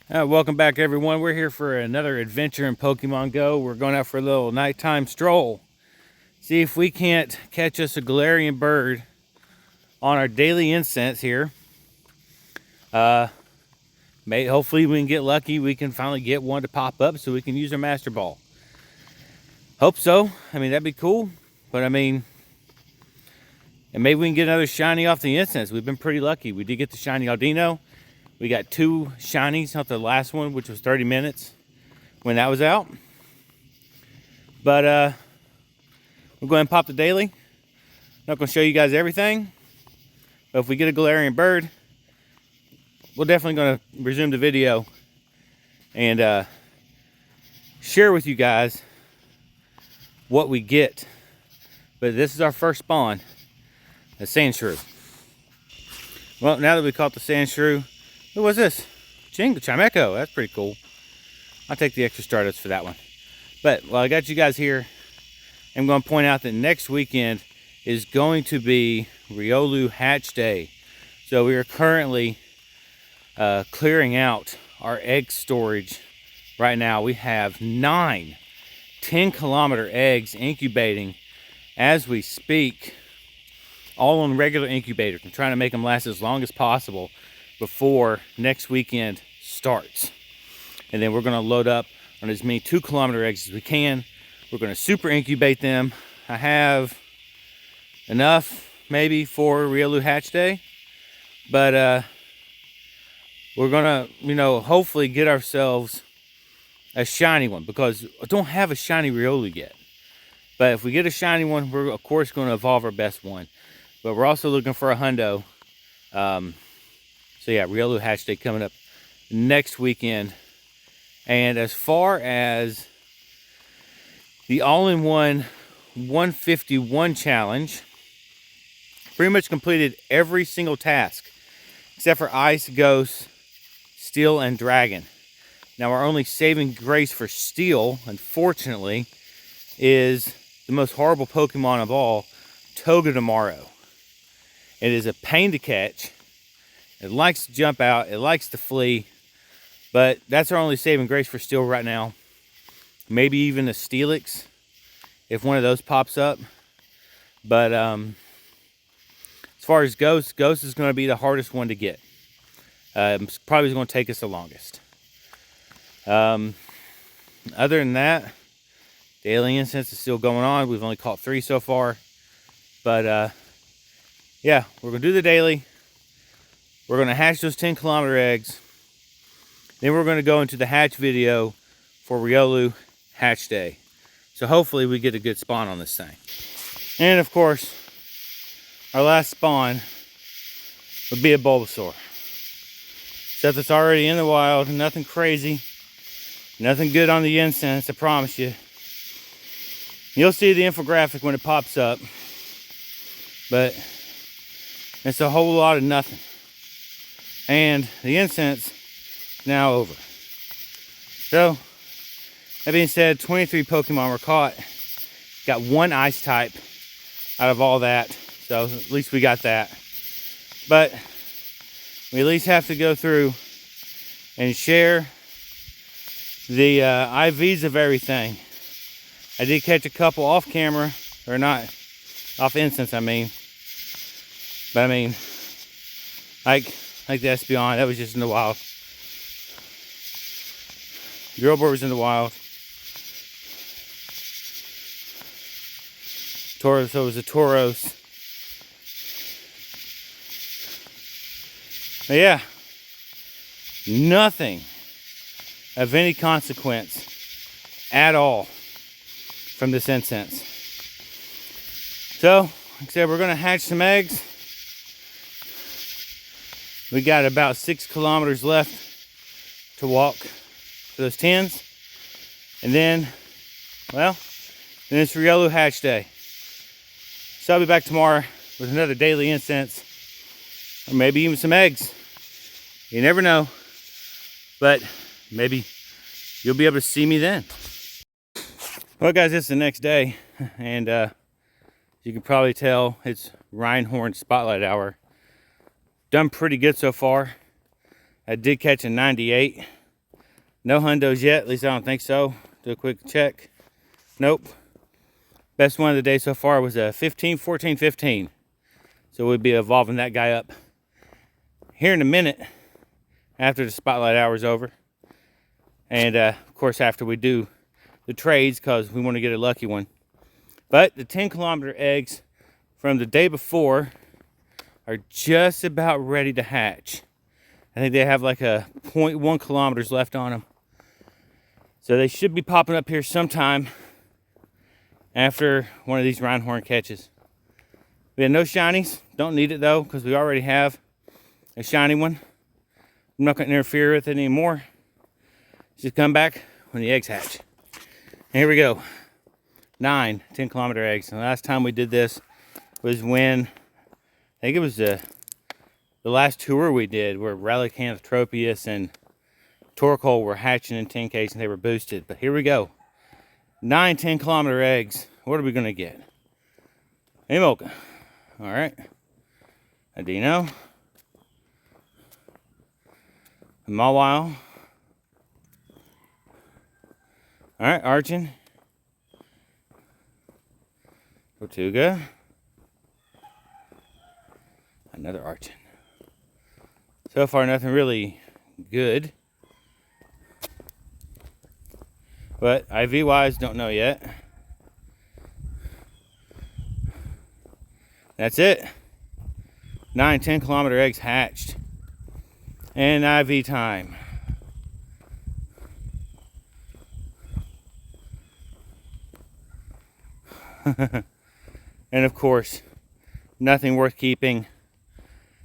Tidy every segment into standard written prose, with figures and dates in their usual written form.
Welcome back, everyone. We're here for another adventure in Pokemon Go. We're going out for a little nighttime stroll. See if we can't catch us a Galarian bird on our daily incense here. Hopefully we can get lucky. We can finally get one to pop up so we can use our Master Ball. Hope so. I mean, that'd be cool. But I mean, and maybe we can get another shiny off the incense. We've been pretty lucky. We did get the shiny Aldino. We got 2 shinies, not the last one, which was 30 minutes when that was out. But we'll go ahead and pop the daily. Not going to show you guys everything. But if we get a Galarian bird, we're definitely going to resume the video and share with you guys what we get. But this is our first spawn, a Sandshrew. Well, now that we caught the Sandshrew, who was this? Chimecho. That's pretty cool. I'll take the extra Stardust for that one. But while I got you guys here, I'm going to point out that next weekend is going to be Riolu Hatch Day. So we are currently clearing out our egg storage right now. We have 9 10-kilometer eggs incubating as we speak, all on regular incubators. I'm trying to make them last as long as possible before next weekend starts. And then we're going to load up on as many 2-kilometer eggs as we can. We're going to super incubate them. I have enough maybe for Riolu Hatch Day, but we're going to, hopefully get ourselves a shiny one, because I don't have a shiny Riolu yet. But if we get a shiny one, we're of course going to evolve our best one. But we're also looking for a hundo. So yeah, Riolu Hatch Day coming up next weekend. And as far as the all-in-one 151 challenge, pretty much completed every single task except for Ice, Ghost, Steel, and Dragon. Now our only saving grace for Steel, unfortunately, is the most horrible Pokemon of all, Togedemaru. It is a pain to catch. It likes to jump out. It likes to flee. But that's our only saving grace for Steel right now. Maybe even a Steelix, if one of those pops up. But as far as Ghost is going to be the hardest one to get. It's probably going to take us the longest. Other than that, daily incense is still going on. We've only caught 3 so far. But yeah, we're going to do the daily. We're going to hatch those 10-kilometer eggs. Then we're going to go into the hatch video for Riolu Hatch Day. So hopefully we get a good spawn on this thing. And of course, our last spawn would be a Bulbasaur. Except it's already in the wild. Nothing crazy. Nothing good on the incense, I promise you. You'll see the infographic when it pops up. But it's a whole lot of nothing. And the incense is now over. So, that being said, 23 Pokemon were caught. Got 1 ice type out of all that. So, at least we got that. But, we at least have to go through and share the IVs of everything. I did catch a couple off camera, or not, off incense I mean. But I mean, like the Espeon, that was just in the wild. Girlbird was in the wild. So it was a Tauros. But yeah, nothing of any consequence at all from this incense. So, like I said, we're going to hatch some eggs. We got about 6 kilometers left to walk for those 10s. And then, well, then it's Riolu Hatch Day. So I'll be back tomorrow with another daily incense. Or maybe even some eggs. You never know. But maybe you'll be able to see me then. Well guys, it's the next day. And you can probably tell it's Reinhorn Spotlight Hour. Done pretty good so far. I did catch a 98 No hundos yet, at least I don't think so. Do a quick check. Nope. Best one of the day so far was a 15, 14, 15. So we'll be evolving that guy up here in a minute after the spotlight hour is over. And of course after we do the trades, because we want to get a lucky one. But the 10-kilometer eggs from the day before are just about ready to hatch. I think they have like a 0.1 kilometers left on them. So they should be popping up here sometime after one of these Reinhorn catches. We had no shinies. Don't need it though, because we already have a shiny one. I'm not going to interfere with it anymore. Just come back when the eggs hatch. And here we go. 9 10-kilometer eggs. And the last time we did this was when, I think it was the last tour we did, where Relicanthropius and Torkoal were hatching in 10Ks and they were boosted. But here we go. 9 10-kilometer eggs. What are we going to get? Hey, Mocha. All right. A Dino. A Mawile. All right, Archon. Tortuga. Another Archon. So far, nothing really good. But IV-wise, don't know yet. That's it. 9 10-kilometer eggs hatched. And IV time. And of course, nothing worth keeping.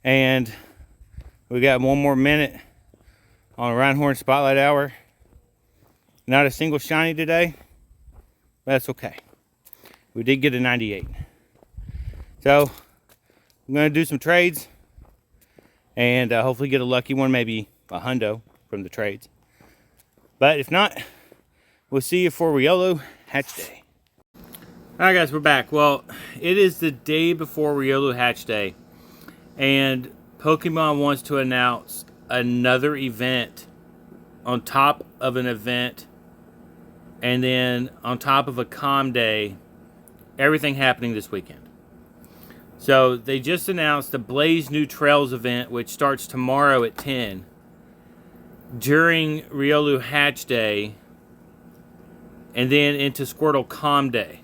And we got one more minute on Reinhorn Spotlight Hour. Not a single shiny today. That's okay. We did get a 98. So, I'm going to do some trades. And hopefully get a lucky one, maybe a hundo from the trades. But if not, we'll see you for Riolu Hatch Day. Alright guys, we're back. Well, it is the day before Riolu Hatch Day. And Pokemon wants to announce another event on top of an event. And then on top of a calm day. Everything happening this weekend. So they just announced the Blaze New Trails event, which starts tomorrow at 10. During Riolu Hatch Day. And then into Squirtle Calm Day.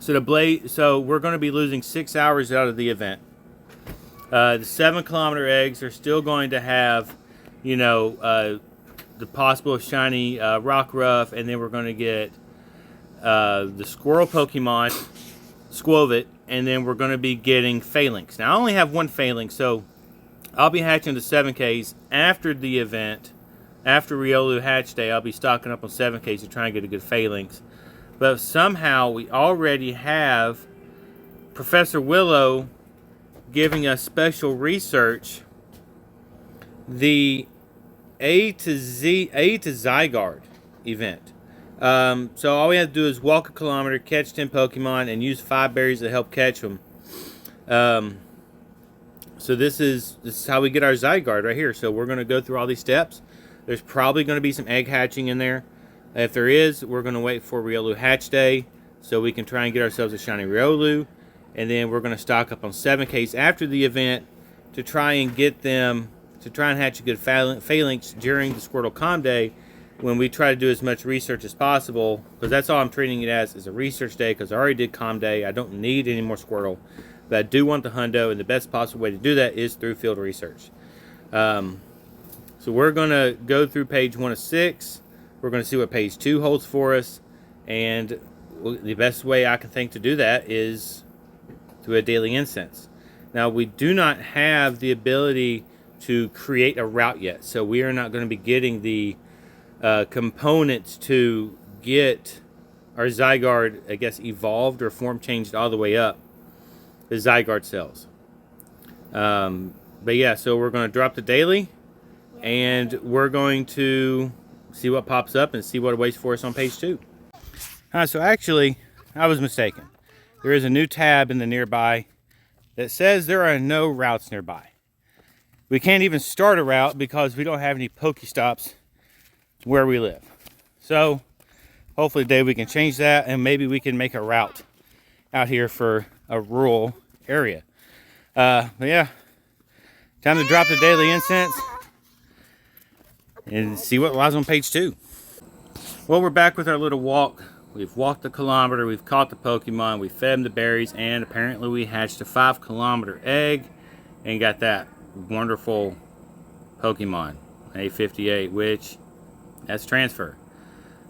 So we're going to be losing 6 hours out of the event. The 7-kilometer eggs are still going to have, you know, the possible shiny Rockruff, and then we're going to get the Squirrel Pokemon, Squovit, and then we're going to be getting Phalanx. Now I only have one Phalanx, so I'll be hatching the 7Ks after the event. After Riolu Hatch Day, I'll be stocking up on 7Ks to try and get a good Phalanx. But somehow we already have Professor Willow giving us special research the A to Zygarde event. So all we have to do is walk a kilometer, catch 10 Pokemon, and use 5 berries to help catch them. So this is how we get our Zygarde right here. So we're going to go through all these steps. There's probably going to be some egg hatching in there. If there is, we're going to wait for Riolu Hatch Day so we can try and get ourselves a shiny Riolu. And then we're going to stock up on 7Ks after the event to try and get them, to try and hatch a good Phalanx during the Squirtle Calm Day, when we try to do as much research as possible, because that's all I'm treating it as, is a research day, because I already did Calm Day. I don't need any more Squirtle, but I do want the hundo, and the best possible way to do that is through field research. So we're going to go through page 1 of 6. We're going to see what page 2 holds for us, and the best way I can think to do that is through a daily incense. Now, we do not have the ability to create a route yet, so we are not going to be getting the components to get our Zygarde, I guess, evolved or form changed all the way up the Zygarde cells. But yeah, so we're going to drop the daily, and we're going to see what pops up and see what awaits for us on page 2. So actually, I was mistaken. There is a new tab in the nearby that says there are no routes nearby. We can't even start a route because we don't have any Pokestops where we live. So hopefully today we can change that, and maybe we can make a route out here for a rural area. But yeah, time to drop the daily incense and see what lies on page 2. Well, we're back with our little walk. We've walked the kilometer, we've caught the Pokemon, we fed them the berries, and apparently we hatched a 5-kilometer egg and got that wonderful Pokemon, A58, which that's transfer.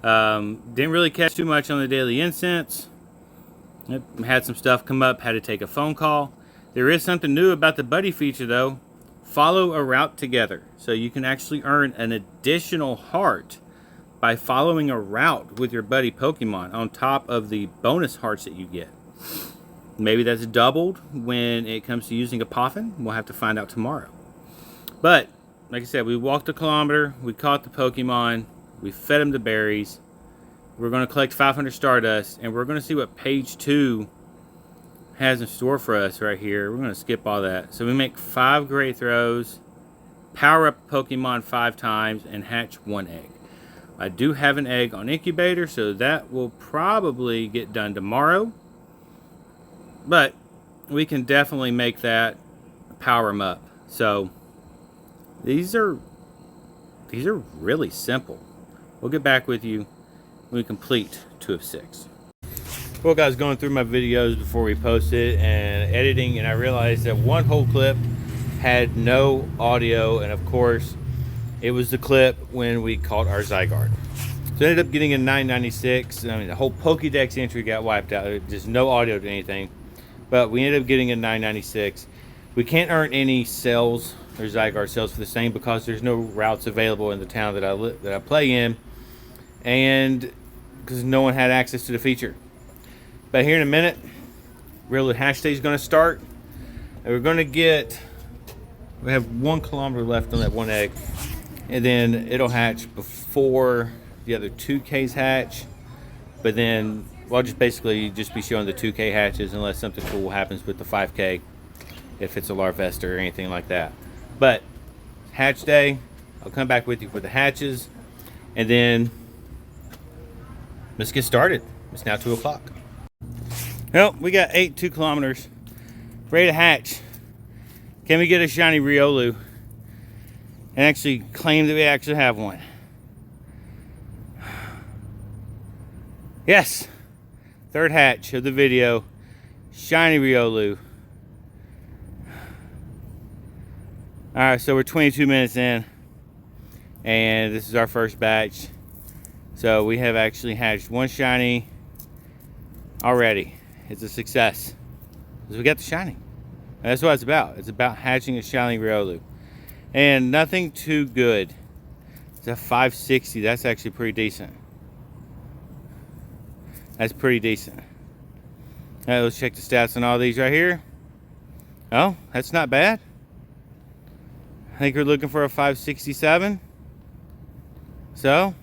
Didn't really catch too much on the daily incense. Had some stuff come up, had to take a phone call. There is something new about the buddy feature though. Follow a route together. So you can actually earn an additional heart by following a route with your buddy Pokemon on top of the bonus hearts that you get. Maybe that's doubled when it comes to using a Poffin. We'll have to find out tomorrow. But, like I said, we walked a kilometer, we caught the Pokemon, we fed them the berries. We're going to collect 500 Stardust, and we're going to see what page 2 has in store for us right here. We're going to skip all that. So we make 5 great throws, power up Pokemon 5 times, and hatch 1 egg. I do have an egg on incubator, so that will probably get done tomorrow. But we can definitely make that, power them up. So these are really simple. We'll get back with you when we complete 2 of 6. Well, guys, going through my videos before we post it and editing, and I realized that one whole clip had no audio, and of course it was the clip when we caught our Zygarde. So I ended up getting a 996. I mean, the whole Pokédex entry got wiped out. Just no audio to anything. But we ended up getting a 996. We can't earn any cells or Zygarde cells for the same because there's no routes available in the town that I play in, and because no one had access to the feature. But here in a minute, Riolu Hatch Day is going to start, and we're going to get. We have 1 kilometer left on that 1 egg, and then it'll hatch before the other 2Ks hatch. But then we'll just basically just be showing the 2K hatches unless something cool happens with the 5K, if it's a Larvesta or anything like that. But hatch day, I'll come back with you for the hatches, and then let's get started. It's now 2 o'clock. Well, we got 8 2 kilometers ready to hatch. Can we get a shiny Riolu and actually claim that we actually have one? Yes, 3rd hatch of the video, shiny Riolu. Alright, so we're 22 minutes in, and this is our first batch. So we have actually hatched 1 shiny already. It's a success, because we got the shiny. And that's what it's about. It's about hatching a shiny Riolu. And nothing too good. It's a 560. That's actually pretty decent. That's pretty decent. Alright, let's check the stats on all these right here. Oh, that's not bad. I think we're looking for a 567. So,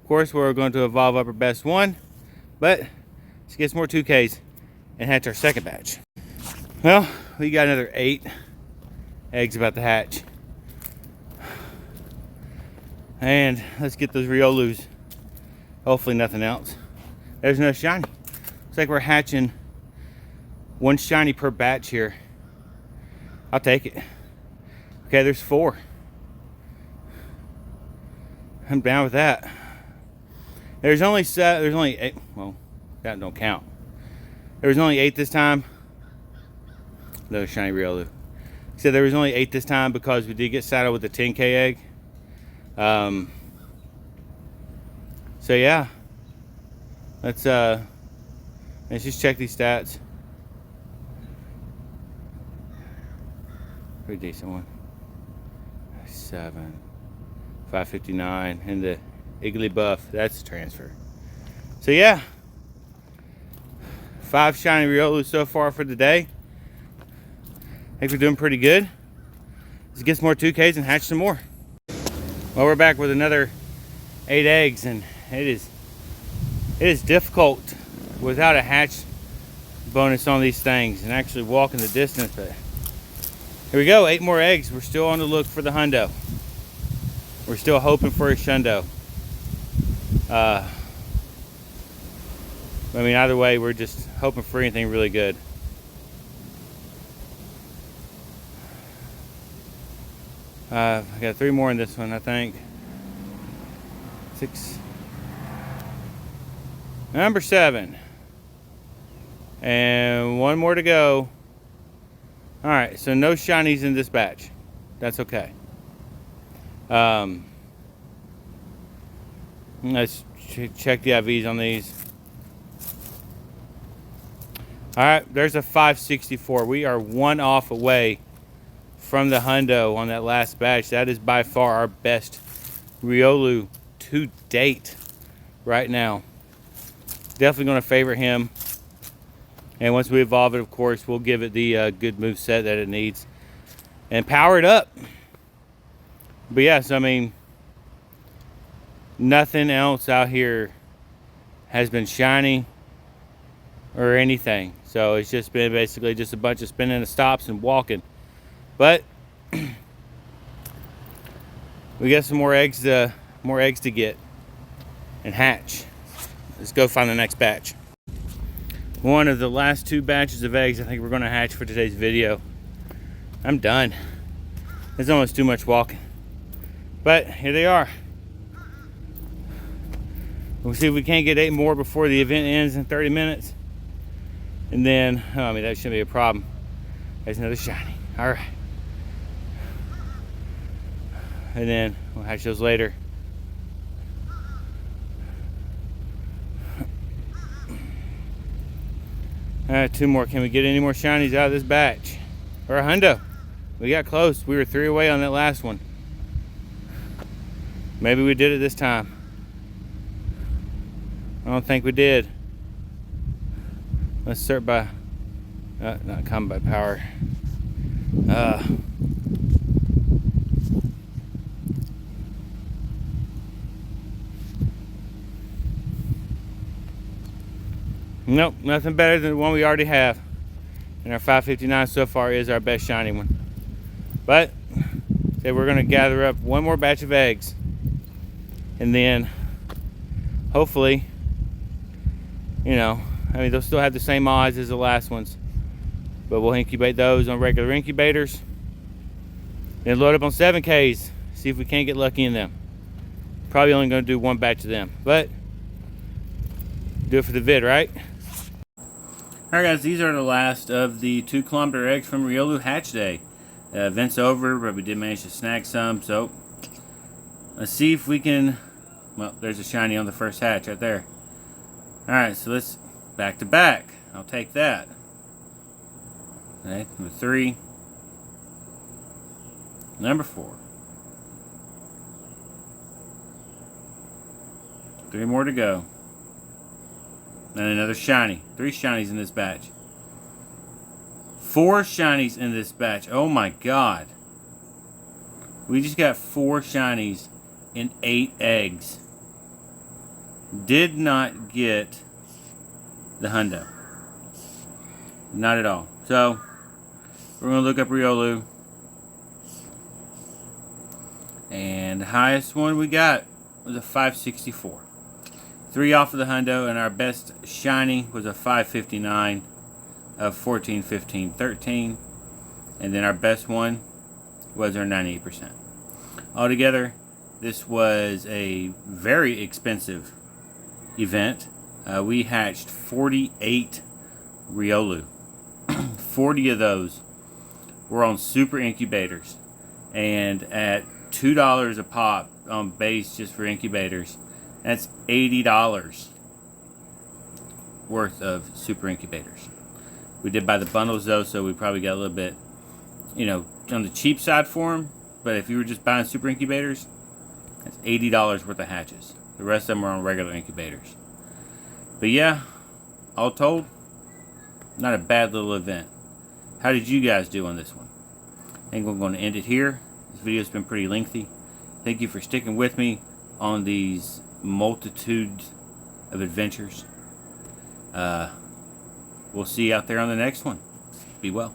of course, we're going to evolve up our best one. But let's get some more 2Ks and hatch our second batch. Well, we got another 8 eggs about to hatch. And let's get those Riolus. Hopefully nothing else. There's no shiny. Looks like we're hatching 1 shiny per batch here. I'll take it. Okay, there's 4. I'm down with that. There's only 8. Well, that don't count. There was only 8 this time. No shiny Riolu. So there was only 8 this time because we did get saddled with a 10K egg. So yeah, let's just check these stats. Pretty decent one. 7, 559, and the Iggly buff. That's a transfer. So yeah, 5 shiny Riolu so far for the day. I think we're doing pretty good. Let's get some more 2Ks and hatch some more. Well, we're back with another 8 eggs, and it is difficult without a hatch bonus on these things and actually walking the distance. But here we go, 8 more eggs. We're still on the look for the hundo. We're still hoping for a shundo. I mean, either way, we're just hoping for anything really good. I got 3 more in this one, I think. 6. Number 7. And 1 more to go. Alright, so no shinies in this batch. That's okay. Let's check the IVs on these. Alright, there's a 564. We are 1 off away from the hundo on that last batch. That is by far our best Riolu to date right now. Definitely going to favor him. And once we evolve it, of course, we'll give it the good move set that it needs and power it up. But yes, I mean, nothing else out here has been shiny or anything. So it's just been basically just a bunch of spinning the stops and walking. But we got some more eggs to get and hatch. Let's go find the next batch. One of the last 2 batches of eggs I think we're going to hatch for today's video. I'm done. It's almost too much walking. But here they are. We'll see if we can't get 8 more before the event ends in 30 minutes. And then, oh, I mean, that shouldn't be a problem. There's another shiny. All right. And then we'll hatch those later. All right, 2 more. Can we get any more shinies out of this batch? Or a hundo? We got close. We were 3 away on that last one. Maybe we did it this time. I don't think we did. Let's start by, not combat power. Nope, nothing better than the one we already have. And our 559 so far is our best shiny one. But, say we're going to gather up 1 more batch of eggs. And then, hopefully, you know, I mean, they'll still have the same odds as the last ones. But we'll incubate those on regular incubators. Then load up on 7Ks. See if we can't get lucky in them. Probably only going to do 1 batch of them. But, do it for the vid, right? Alright guys, these are the last of the 2-kilometer eggs from Riolu Hatch Day. Event's over, but we did manage to snag some, so let's see if we can. Well, there's a shiny on the first hatch right there. Alright, so let's back to back. I'll take that. Okay, number 3. Number 4. 3 more to go. And another shiny. 3 shinies in this batch. 4 shinies in this batch. Oh my god. We just got 4 shinies in 8 eggs. Did not get the hundo. Not at all. So, we're going to look up Riolu. And the highest one we got was a 564. 3 off of the hundo, and our best shiny was a 559 of 14, 15, 13. And then our best one was our 98%. Altogether, this was a very expensive event. We hatched 48 Riolu. 40 of those were on super incubators. And at $2 a pop on base just for incubators, that's $80 worth of super incubators. We did buy the bundles though, so we probably got a little bit, you know, on the cheap side for them. But if you were just buying super incubators, that's $80 worth of hatches. The rest of them are on regular incubators. But yeah, all told, not a bad little event. How did you guys do on this one? I think I'm going to end it here. This video's been pretty lengthy. Thank you for sticking with me on these multitudes of adventures. We'll see you out there on the next one. Be well.